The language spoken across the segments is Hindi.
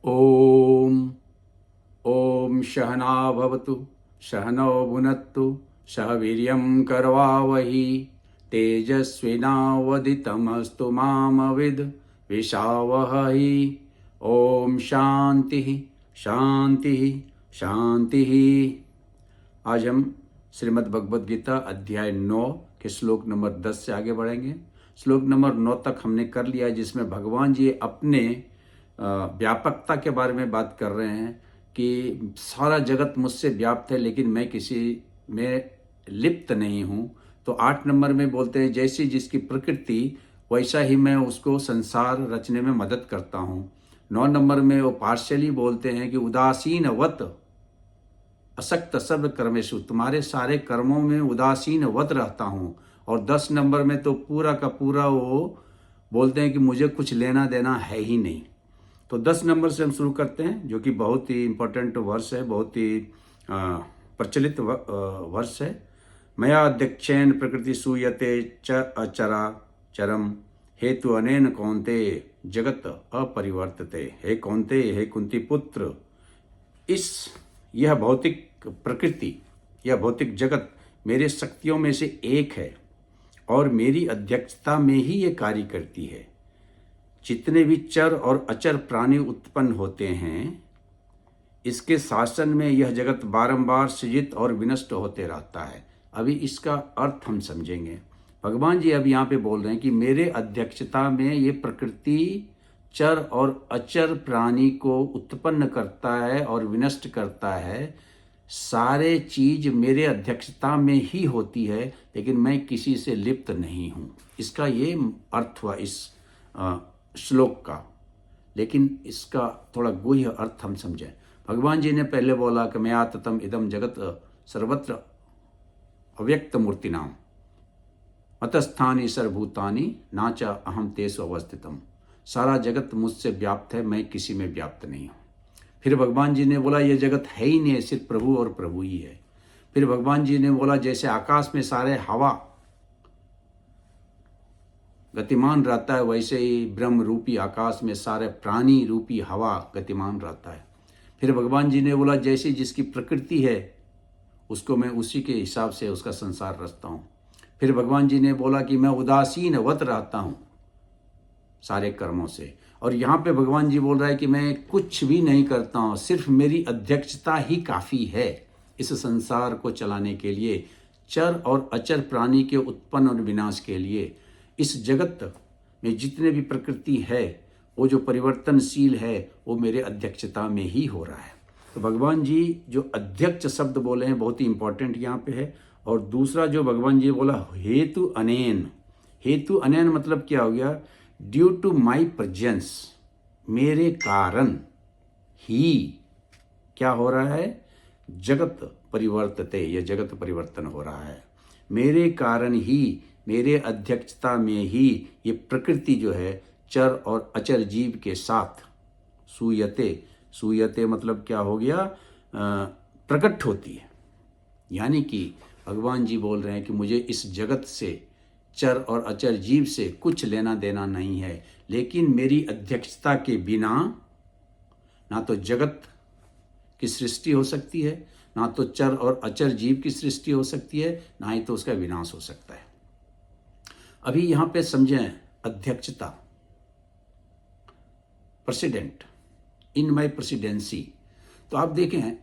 ॐ ॐ सहना भवतु सहनौ भुनक्तु सह वीर्यं करवावहि तेजस्विनावदितमस्तु मामविद् विषावहहि। ॐ शांति शांति शांति। आज हम श्रीमद् भगवद गीता अध्याय 9 के श्लोक नंबर 10 से आगे बढ़ेंगे। श्लोक नंबर 9 तक हमने कर लिया, जिसमें भगवान जी अपने व्यापकता के बारे में बात कर रहे हैं कि सारा जगत मुझसे व्याप्त है लेकिन मैं किसी में लिप्त नहीं हूँ। तो 8 नंबर में बोलते हैं जैसी जिसकी प्रकृति वैसा ही मैं उसको संसार रचने में मदद करता हूँ। 9 नंबर में वो पार्शियली बोलते हैं कि उदासीनवत असक्त सर्व कर्मेषु, तुम्हारे सारे कर्मों में उदासीनवत रहता हूँ। और 10 नंबर में तो पूरा का पूरा वो बोलते हैं कि मुझे कुछ लेना देना है ही नहीं। तो 10 नंबर से हम शुरू करते हैं, जो कि बहुत ही इम्पोर्टेंट वर्ष है, बहुत ही प्रचलित वर्ष है। मया अध्यक्षेन प्रकृति सूयते च अचरा चरम हेतु अनेन कौन्ते जगत अपरिवर्तते। हे कौन्ते, हे कुंती पुत्र, यह भौतिक प्रकृति, यह भौतिक जगत मेरे शक्तियों में से एक है और मेरी अध्यक्षता में ही ये कार्य करती है। जितने भी चर और अचर प्राणी उत्पन्न होते हैं, इसके शासन में यह जगत बारंबार सृजित और विनष्ट होते रहता है। अभी इसका अर्थ हम समझेंगे। भगवान जी अब यहाँ पे बोल रहे हैं कि मेरे अध्यक्षता में ये प्रकृति चर और अचर प्राणी को उत्पन्न करता है और विनष्ट करता है। सारे चीज मेरे अध्यक्षता में ही होती है, लेकिन मैं किसी से लिप्त नहीं हूँ। इसका ये अर्थ हुआ इस श्लोक का। लेकिन इसका थोड़ा गुह्य अर्थ हम समझें। भगवान जी ने पहले बोला कि मैं आततम इदम जगत सर्वत्र अव्यक्त मूर्तिनाम मतस्थानी सर्वभूतानि नाचा अहम तेषु अवस्थितम। सारा जगत मुझसे व्याप्त है, मैं किसी में व्याप्त नहीं हूँ। फिर भगवान जी ने बोला ये जगत है ही नहीं, सिर्फ प्रभु और प्रभु ही है। फिर भगवान जी ने बोला जैसे आकाश में सारे हवा गतिमान रहता है, वैसे ही ब्रह्म रूपी आकाश में सारे प्राणी रूपी हवा गतिमान रहता है। फिर भगवान जी ने बोला जैसी जिसकी प्रकृति है उसको मैं उसी के हिसाब से उसका संसार रचता हूँ। फिर भगवान जी ने बोला कि मैं उदासीनवत रहता हूँ सारे कर्मों से। और यहाँ पे भगवान जी बोल रहा है कि मैं कुछ भी नहीं करता हूँ, सिर्फ मेरी अध्यक्षता ही काफ़ी है इस संसार को चलाने के लिए, चर और अचर प्राणी के उत्पन्न और विनाश के लिए। इस जगत में जितने भी प्रकृति है वो जो परिवर्तनशील है वो मेरे अध्यक्षता में ही हो रहा है। तो भगवान जी जो अध्यक्ष शब्द बोले हैं बहुत ही इंपॉर्टेंट यहाँ पे है। और दूसरा जो भगवान जी बोला हेतु अनेन, हेतु अनेन मतलब क्या हो गया? ड्यू टू माई प्रेजेंस, मेरे कारण ही क्या हो रहा है? जगत परिवर्तते, यह जगत परिवर्तन हो रहा है। मेरे कारण ही, मेरे अध्यक्षता में ही ये प्रकृति जो है चर और अचर जीव के साथ सूयते, सूयते मतलब क्या हो गया? प्रकट होती है। यानी कि भगवान जी बोल रहे हैं कि मुझे इस जगत से, चर और अचर जीव से कुछ लेना देना नहीं है, लेकिन मेरी अध्यक्षता के बिना ना तो जगत की सृष्टि हो सकती है, ना तो चर और अचर जीव की सृष्टि हो सकती है, ना ही तो उसका विनाश हो सकता है। अभी यहाँ पे समझें अध्यक्षता, प्रेसिडेंट, इन माई प्रेसिडेंसी। तो आप देखें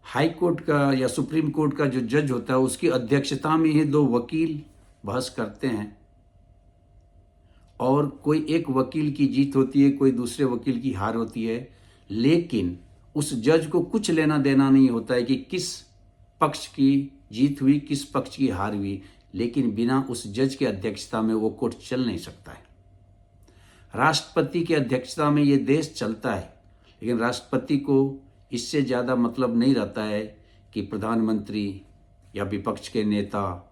हाई कोर्ट का या सुप्रीम कोर्ट का जो जज होता है उसकी अध्यक्षता में ही 2 वकील बहस करते हैं और कोई एक वकील की जीत होती है, कोई दूसरे वकील की हार होती है। लेकिन उस जज को कुछ लेना देना नहीं होता है कि किस पक्ष की जीत हुई, किस पक्ष की हार हुई, लेकिन बिना उस जज की अध्यक्षता में वो कोर्ट चल नहीं सकता है। राष्ट्रपति की अध्यक्षता में ये देश चलता है, लेकिन राष्ट्रपति को इससे ज़्यादा मतलब नहीं रहता है कि प्रधानमंत्री या विपक्ष के नेता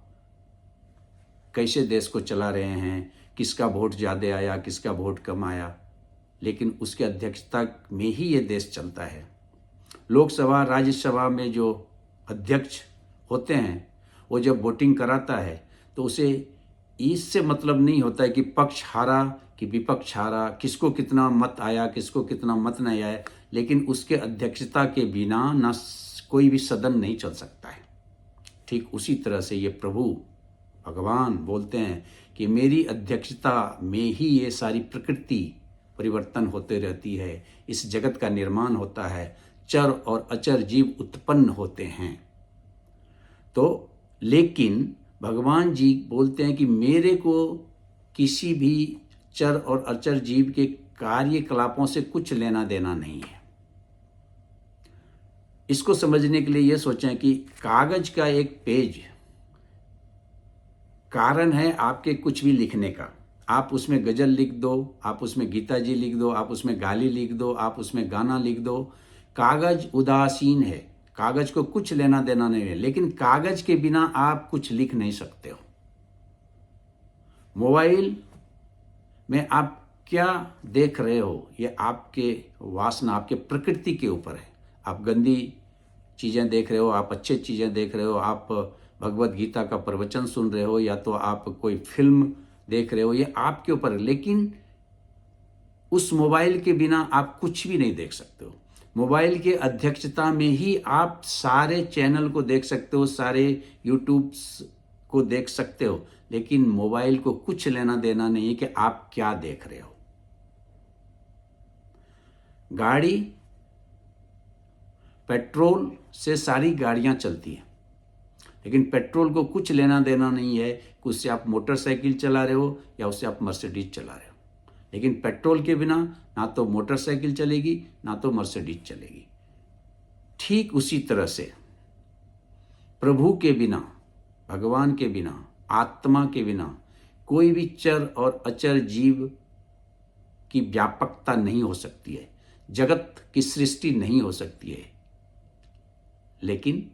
कैसे देश को चला रहे हैं, किसका वोट ज़्यादा आया, किसका वोट कम आया, लेकिन उसके अध्यक्षता में ही ये देश चलता है। लोकसभा, राज्यसभा में जो अध्यक्ष होते हैं वो जब वोटिंग कराता है तो उसे इससे मतलब नहीं होता है कि पक्ष हारा कि विपक्ष हारा, किसको कितना मत आया किसको कितना मत नहीं आया, लेकिन उसके अध्यक्षता के बिना ना कोई भी सदन नहीं चल सकता है। ठीक उसी तरह से ये प्रभु भगवान बोलते हैं कि मेरी अध्यक्षता में ही ये सारी प्रकृति परिवर्तन होते रहती है, इस जगत का निर्माण होता है, चर और अचर जीव उत्पन्न होते हैं। तो लेकिन भगवान जी बोलते हैं कि मेरे को किसी भी चर और अचर जीव के कार्यकलापों से कुछ लेना देना नहीं है। इसको समझने के लिए यह सोचें कि कागज का एक पेज कारण है आपके कुछ भी लिखने का। आप उसमें गजल लिख दो, आप उसमें गीता जी लिख दो, आप उसमें गाली लिख दो, आप उसमें गाना लिख दो। कागज उदासीन है, कागज को कुछ लेना देना नहीं है, लेकिन कागज के बिना आप कुछ लिख नहीं सकते हो। मोबाइल में आप क्या देख रहे हो ये आपके वासना, आपके प्रकृति के ऊपर है। आप गंदी चीज़ें देख रहे हो, आप अच्छी चीज़ें देख रहे हो, आप भगवत गीता का प्रवचन सुन रहे हो, या तो आप कोई फिल्म देख रहे हो, ये आपके ऊपर है। लेकिन उस मोबाइल के बिना आप कुछ भी नहीं देख सकते हो। मोबाइल के अध्यक्षता में ही आप सारे चैनल को देख सकते हो, सारे यूट्यूब को देख सकते हो, लेकिन मोबाइल को कुछ लेना देना नहीं है कि आप क्या देख रहे हो। गाड़ी पेट्रोल से सारी गाड़ियां चलती हैं, लेकिन पेट्रोल को कुछ लेना देना नहीं है कि उससे आप मोटरसाइकिल चला रहे हो या उससे आप मर्सिडीज चला रहे हो। लेकिन पेट्रोल के बिना ना तो मोटरसाइकिल चलेगी ना तो मर्सिडीज चलेगी। ठीक उसी तरह से प्रभु के बिना, भगवान के बिना, आत्मा के बिना कोई भी चर और अचर जीव की व्यापकता नहीं हो सकती है, जगत की सृष्टि नहीं हो सकती है। लेकिन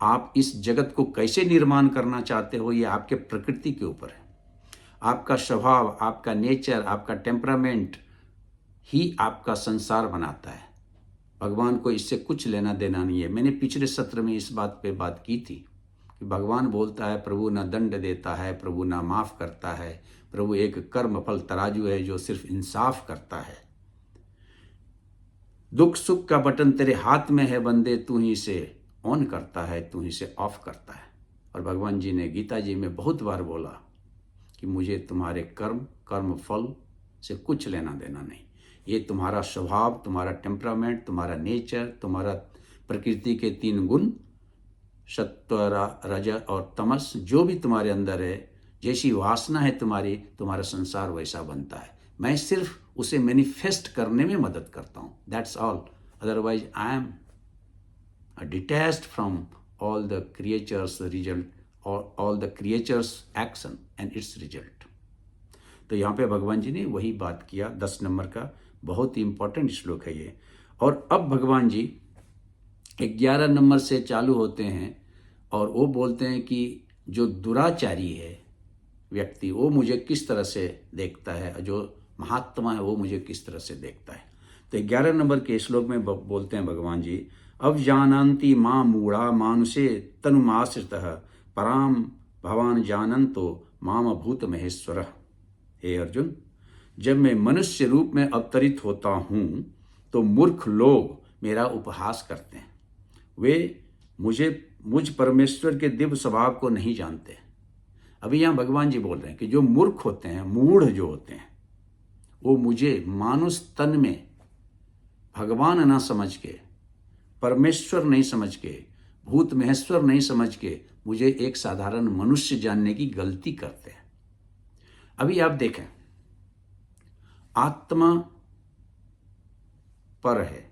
आप इस जगत को कैसे निर्माण करना चाहते हो ये आपके प्रकृति के ऊपर है। आपका स्वभाव, आपका नेचर, आपका टेम्परामेंट ही आपका संसार बनाता है। भगवान को इससे कुछ लेना देना नहीं है। मैंने पिछले सत्र में इस बात पे बात की थी कि भगवान बोलता है प्रभु ना दंड देता है, प्रभु ना माफ करता है, प्रभु एक कर्म फल तराजू है जो सिर्फ इंसाफ करता है। दुख सुख का बटन तेरे हाथ में है बंदे, तू ही से ऑन करता है, तू ही से ऑफ करता है। और भगवान जी ने गीता जी में बहुत बार बोला कि मुझे तुम्हारे कर्म फल से कुछ लेना देना नहीं। ये तुम्हारा स्वभाव, तुम्हारा टेम्परामेंट, तुम्हारा नेचर, तुम्हारा प्रकृति के 3 गुण सत्व रज और तमस, जो भी तुम्हारे अंदर है, जैसी वासना है तुम्हारी, तुम्हारा संसार वैसा बनता है। मैं सिर्फ उसे मैनिफेस्ट करने में मदद करता हूँ, that's all. Otherwise I am detached from all the creatures result or all the creatures action and its result। तो यहाँ पे भगवान जी ने वही बात किया। 10 नंबर का बहुत ही इंपॉर्टेंट श्लोक है ये। और अब भगवान जी 11 नंबर से चालू होते हैं और वो बोलते हैं कि जो दुराचारी है व्यक्ति, वो मुझे किस तरह से देखता है, जो महात्मा है वो मुझे किस तरह से देखता है। तो 11 नंबर के श्लोक में बोलते हैं भगवान जी, अब जानन्ति मां मूढ़ा मानुषे तनुमाश्रितः पराम भवान जानन्तो माम भूत महेश्वर। हे अर्जुन, जब मैं मनुष्य रूप में अवतरित होता हूँ तो मूर्ख लोग मेरा उपहास करते हैं। वे मुझ परमेश्वर के दिव्य स्वभाव को नहीं जानते। अभी यहाँ भगवान जी बोल रहे हैं कि जो मूर्ख होते हैं, मूढ़ जो होते हैं, वो मुझे मानुष तन में भगवान ना समझ के, परमेश्वर नहीं समझ के, भूत महेश्वर नहीं समझ के मुझे एक साधारण मनुष्य जानने की गलती करते हैं। अभी आप देखें, आत्मा पर है,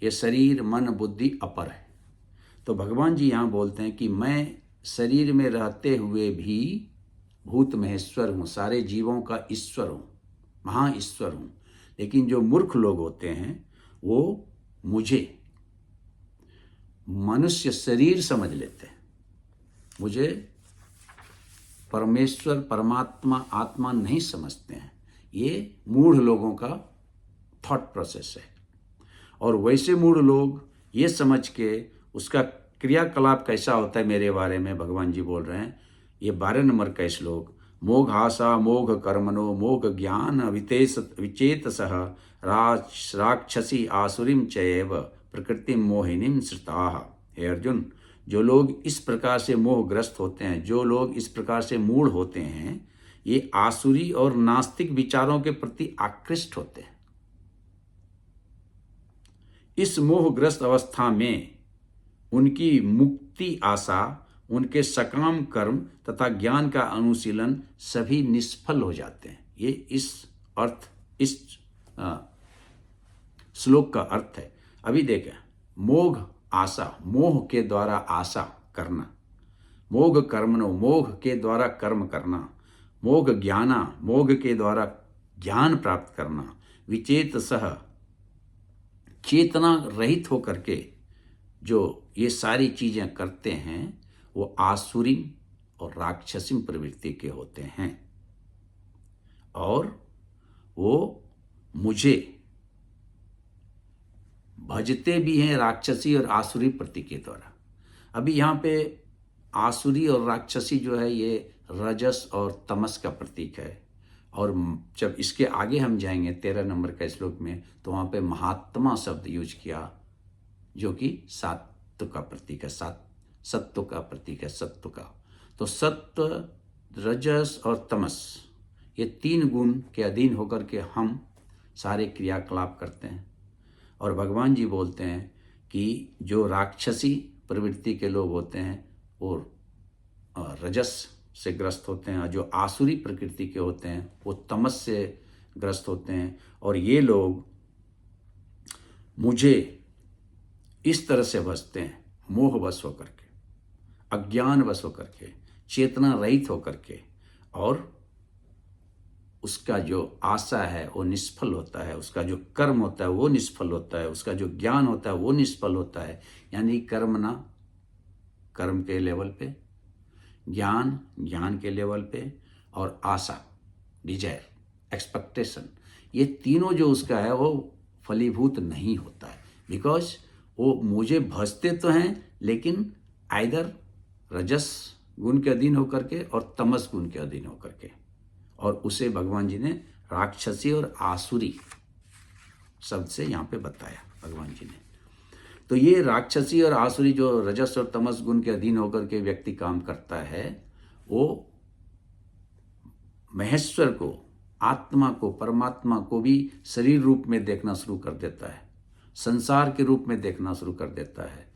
ये शरीर मन बुद्धि अपर है। तो भगवान जी यहाँ बोलते हैं कि मैं शरीर में रहते हुए भी भूत महेश्वर हूँ, सारे जीवों का ईश्वर हूँ, महा ईश्वर हूँ। लेकिन जो मूर्ख लोग होते हैं वो मुझे मनुष्य शरीर समझ लेते हैं, मुझे परमेश्वर परमात्मा आत्मा नहीं समझते हैं। ये मूढ़ लोगों का थॉट प्रोसेस है। और वैसे मूढ़ लोग ये समझ के उसका क्रियाकलाप कैसा होता है मेरे बारे में भगवान जी बोल रहे हैं। ये 12 नंबर का श्लोक, मोघासा मोघ कर्मणो मोघ ज्ञान विचेतसः राक्षसी आसुरीम चैव प्रकृति मोहिनीम श्रुताः। हे अर्जुन, जो लोग इस प्रकार से मोहग्रस्त होते हैं, जो लोग इस प्रकार से मूढ़ होते हैं, ये आसुरी और नास्तिक विचारों के प्रति आकृष्ट होते हैं। इस मोहग्रस्त अवस्था में उनकी मुक्ति आशा, उनके सकाम कर्म तथा ज्ञान का अनुशीलन सभी निष्फल हो जाते हैं। ये इस श्लोक का अर्थ है। अभी देखें, मोघ आशा, मोह के द्वारा आशा करना, मोघ कर्मणो, मोघ के द्वारा कर्म करना, मोघ ज्ञाना, मोघ के द्वारा ज्ञान प्राप्त करना, विचेतसः, चेतना रहित होकर के जो ये सारी चीजें करते हैं, वो आसुरी और राक्षसी प्रवृत्ति के होते हैं और वो मुझे भजते भी हैं राक्षसी और आसुरी प्रति के द्वारा। अभी यहाँ पे आसुरी और राक्षसी जो है ये रजस और तमस का प्रतीक है, और जब इसके आगे हम जाएंगे 13 नंबर का श्लोक में, तो वहाँ पे महात्मा शब्द यूज किया जो कि सत्व का प्रतीक है, सत्व का प्रतीक है, सत्व का। तो सत्व, रजस और तमस, ये 3 गुण के अधीन होकर के हम सारे क्रियाकलाप करते हैं। और भगवान जी बोलते हैं कि जो राक्षसी प्रवृत्ति के लोग होते हैं वो रजस से ग्रस्त होते हैं, और जो आसुरी प्रकृति के होते हैं वो तमस से ग्रस्त होते हैं। और ये लोग मुझे इस तरह से भजते हैं, मोहवश होकर के, अज्ञानवश होकर के, चेतना रहित होकर के, और उसका जो आशा है वो निष्फल होता है, उसका जो कर्म होता है वो निष्फल होता है, उसका जो ज्ञान होता है वो निष्फल होता है। यानी कर्म ना कर्म के लेवल पे, ज्ञान के लेवल पे, और आशा, डिजायर, एक्सपेक्टेशन, ये तीनों जो उसका है वो फलीभूत नहीं होता है। बिकॉज वो मुझे भजते तो हैं, लेकिन आइदर रजस गुण के अधीन होकर के और तमस गुण के अधीन होकर के, और उसे भगवान जी ने राक्षसी और आसुरी शब्द से यहाँ पे बताया भगवान जी ने। तो ये राक्षसी और आसुरी जो रजस और तमस गुण के अधीन होकर के व्यक्ति काम करता है, वो महेश्वर को, आत्मा को, परमात्मा को भी शरीर रूप में देखना शुरू कर देता है, संसार के रूप में देखना शुरू कर देता है,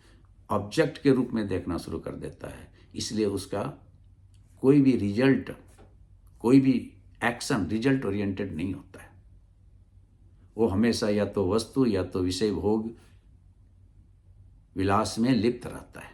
ऑब्जेक्ट के रूप में देखना शुरू कर देता है। इसलिए उसका कोई भी रिजल्ट, कोई भी एक्शन रिजल्ट ओरिएंटेड नहीं होता है। वो हमेशा या तो वस्तु या तो विषय भोग विलास में लिप्त रहता है।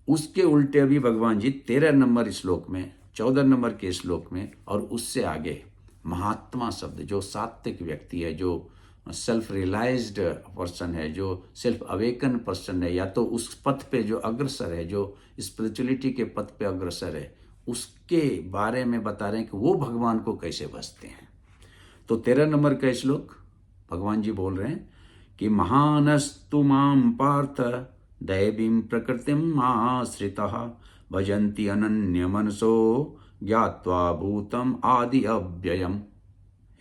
उसके उल्टे अभी भगवान जी 13 नंबर श्लोक में, 14 नंबर के श्लोक में और उससे आगे महात्मा शब्द, जो सात्विक व्यक्ति है, जो सेल्फ रियलाइज्ड पर्सन है, जो सेल्फ अवेकन पर्सन है, या तो उस पथ पे जो अग्रसर है, जो स्पिरिचुअलिटी के पथ पे अग्रसर है, उसके बारे में बता रहे हैं कि वो भगवान को कैसे भजते हैं। तो 13 नंबर का श्लोक भगवान जी बोल रहे हैं कि महानस्तु माम पार्थ दैवीं प्रकृतिम आश्रितः भजन्ति अनन्य मनसो ज्ञात्वा भूतम आदि अव्ययम।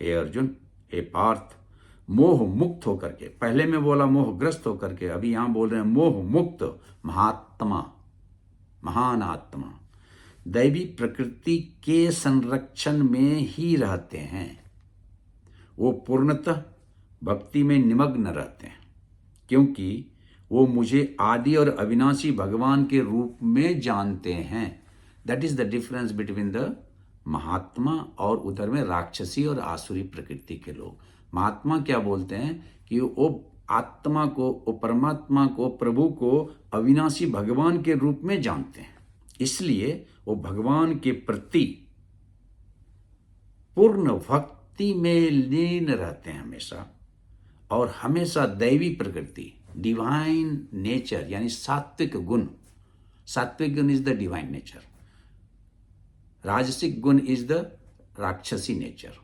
हे अर्जुन, हे पार्थ, मोह मुक्त होकर के, पहले में बोला मोहग्रस्त होकर के, अभी यहां बोल रहे हैं मोह मुक्त महात्मा, महान आत्मा दैवी प्रकृति के संरक्षण में ही रहते हैं। वो पूर्णतः भक्ति में निमग्न रहते हैं, क्योंकि वो मुझे आदि और अविनाशी भगवान के रूप में जानते हैं। That is the difference between the महात्मा और उधर में राक्षसी और आसुरी प्रकृति के लोग। महात्मा क्या बोलते हैं कि वो आत्मा को, वो परमात्मा को, प्रभु को अविनाशी भगवान के रूप में जानते हैं, इसलिए वो भगवान के प्रति पूर्ण भक्ति में लीन रहते हैं हमेशा, और हमेशा दैवी प्रकृति, डिवाइन नेचर, यानी सात्विक गुण, सात्विक गुण इज द डिवाइन नेचर, राजसिक गुण इज द राक्षसी नेचर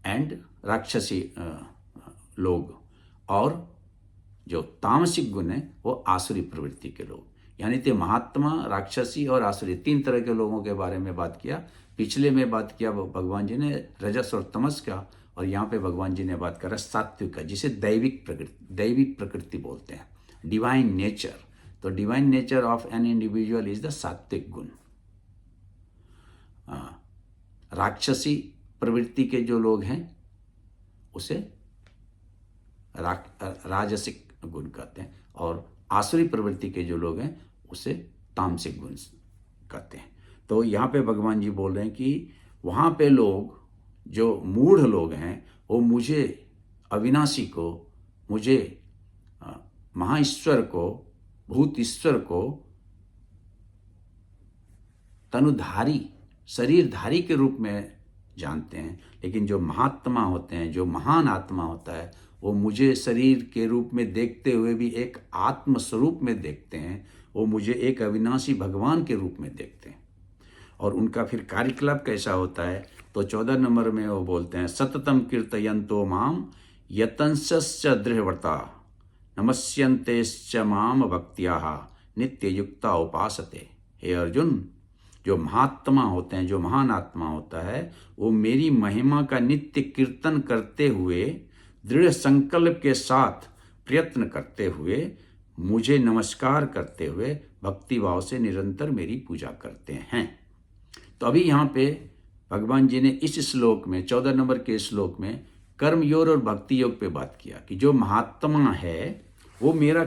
एंड राक्षसी लोग, और जो तामसिक गुण है वो आसुरी प्रवृत्ति के लोग। यानी कि महात्मा, राक्षसी और आसुरी 3 तरह के लोगों के बारे में बात किया। पिछले में बात किया भगवान जी ने रजस और तमस का, और यहाँ पे भगवान जी ने बात करा सात्विक का, जिसे दैविक प्रकृति बोलते हैं, डिवाइन नेचर। तो divine nature of an individual is the सात्विक गुण। राक्षसी प्रवृत्ति के जो लोग हैं उसे राजसिक गुण कहते हैं, और आसुरी प्रवृत्ति के जो लोग हैं उसे तामसिक गुण कहते हैं। तो यहाँ पे भगवान जी बोल रहे हैं कि वहाँ पे लोग जो मूढ़ लोग हैं वो मुझे, अविनाशी को, मुझे महाईश्वर को, भूत ईश्वर को तनुधारी, शरीरधारी के रूप में जानते हैं। लेकिन जो महात्मा होते हैं, जो महान आत्मा होता है, वो मुझे शरीर के रूप में देखते हुए भी एक आत्म स्वरूप में देखते हैं। वो मुझे एक अविनाशी भगवान के रूप में देखते हैं। और उनका फिर कार्यकलाप कैसा होता है, तो 14 नंबर में वो बोलते हैं, सततम कीर्तयन्तो माम यतंसश्च दृढ़व्रता नमस्यन्तेश्च माम भक्त्याः नित्ययुक्ता उपासते। हे अर्जुन, जो महात्मा होते हैं, जो महान आत्मा होता है, वो मेरी महिमा का नित्य कीर्तन करते हुए, दृढ़ संकल्प के साथ प्रयत्न करते हुए, मुझे नमस्कार करते हुए भक्ति भाव से निरंतर मेरी पूजा करते हैं। तो अभी यहाँ पे भगवान जी ने इस श्लोक में, 14 नंबर के श्लोक में, कर्म योग और भक्ति योग पे बात किया कि जो महात्मा है वो मेरा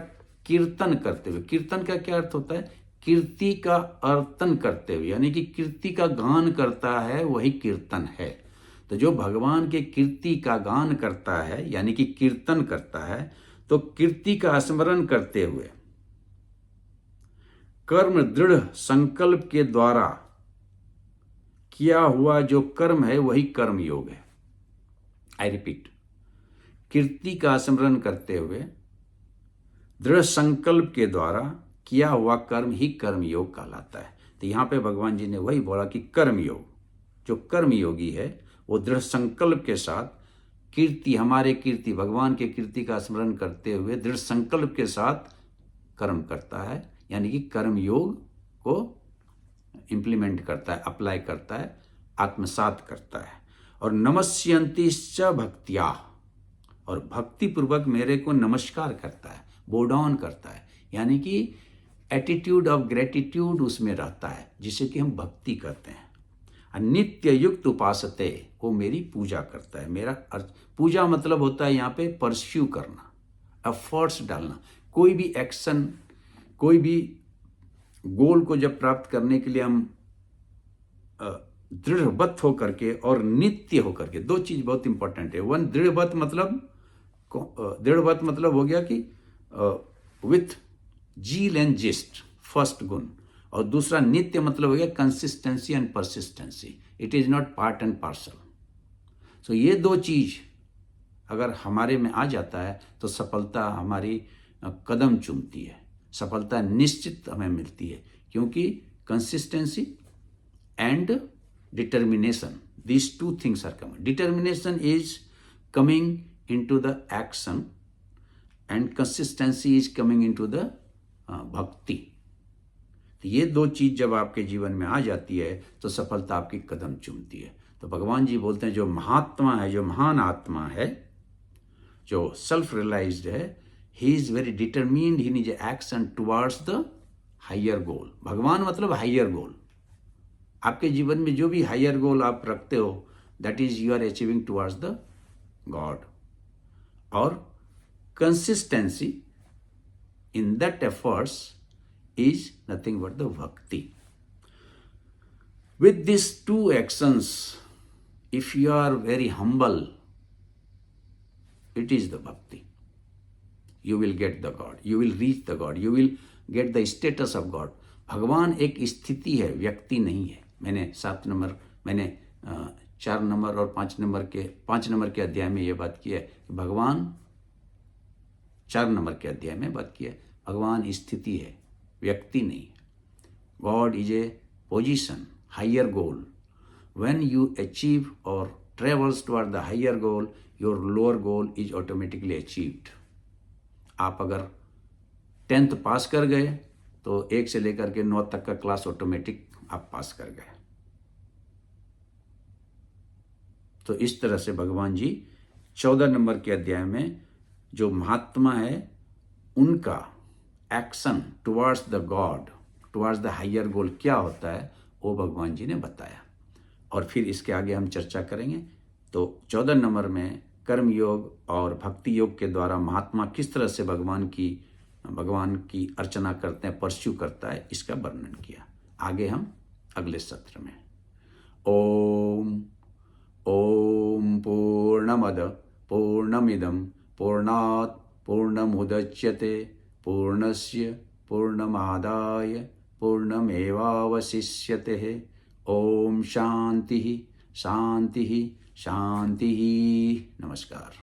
कीर्तन करते हुए, कीर्तन का क्या अर्थ होता है, कीर्ति का अर्तन करते हुए, यानी कि कीर्ति का गान करता है, वही कीर्तन है। तो जो भगवान के कीर्ति का गान करता है, यानी कि कीर्तन करता है, तो कीर्ति का स्मरण करते हुए कर्म दृढ़ संकल्प के द्वारा किया हुआ जो कर्म है वही कर्म योग है। आई रिपीट, कीर्ति का स्मरण करते हुए दृढ़ संकल्प के द्वारा किया हुआ कर्म ही कर्म योग कहलाता है। तो यहाँ पे भगवान जी ने वही बोला कि कर्म योग, जो कर्म योगी है वो दृढ़ संकल्प के साथ कीर्ति, हमारे कीर्ति, भगवान के कीर्ति का स्मरण करते हुए दृढ़ संकल्प के साथ कर्म करता है, यानी कि कर्म योग को इम्प्लीमेंट करता है, अप्लाई करता है, आत्मसात करता है। और नमस्यन्तिश्च भक्त्या, और भक्ति पूर्वक मेरे को नमस्कार करता है, बो डाउन करता है, यानी कि एटीट्यूड ऑफ ग्रेटिट्यूड उसमें रहता है, जिसे कि हम भक्ति कहते हैं। नित्य युक्त उपासते, वो मेरी पूजा करता है। मेरा पूजा मतलब होता है यहाँ पे परस्यू करना, एफर्ट्स डालना। कोई भी एक्शन, कोई भी गोल को जब प्राप्त करने के लिए हम दृढ़वत होकर के और नित्य होकर के, दो चीज बहुत इंपॉर्टेंट है। वन, दृढ़वत मतलब हो गया कि with zeal and zest, first गुण, और दूसरा नित्य मतलब हो गया consistency and persistence. It is not part and parcel. So ये दो चीज अगर हमारे में आ जाता है तो सफलता हमारी कदम चूमती है, सफलता निश्चित हमें मिलती है, क्योंकि consistency and determination, these two things are coming. Determination is coming into the action and consistency is coming into the bhakti. तो ये दो चीज जब आपके जीवन में आ जाती है तो सफलता आपकी कदम चूमती है। तो भगवान जी बोलते हैं जो महात्मा है, जो महान आत्मा है, जो सेल्फ रियलाइज्ड है, he is very determined in his action towards the higher goal. भगवान मतलब हायर गोल। आपके जीवन में जो भी हायर गोल आप रखते हो, that is you are achieving towards the God. और consistency in that efforts is nothing but the bhakti. With these two actions, if you are very humble, it is the bhakti. You will get the God, you will reach the God, you will get the status of God. भगवान एक स्थिति है, व्यक्ति नहीं है। मैंने 4 नंबर और 5 नंबर के अध्याय में ये बात की है कि भगवान, 4 नंबर के अध्याय में बात की है, भगवान स्थिति है, व्यक्ति नहीं। God is a position, higher goal. When you achieve और travels toward the higher goal, your lower goal is automatically achieved. आप अगर 10th पास कर गए तो 1 से लेकर के 9 तक का क्लास ऑटोमेटिक आप पास कर गए। तो इस तरह से भगवान जी 14 नंबर के अध्याय में जो महात्मा है उनका action towards the God, towards the higher goal क्या होता है वो भगवान जी ने बताया। और फिर इसके आगे हम चर्चा करेंगे। तो 14 नंबर में कर्म योग और भक्ति योग के द्वारा महात्मा किस तरह से भगवान की अर्चना करते हैं, परस्यू करता है, इसका वर्णन किया। आगे हम अगले सत्र में। ओम ओम पूर्णमद पूर्णमिदं पूर्णात् पूर्णमुदच्यते पूर्णस्य पूर्णमादाय पूर्णमेवावशिष्यते। ओम शांति शांति शांति। नमस्कार।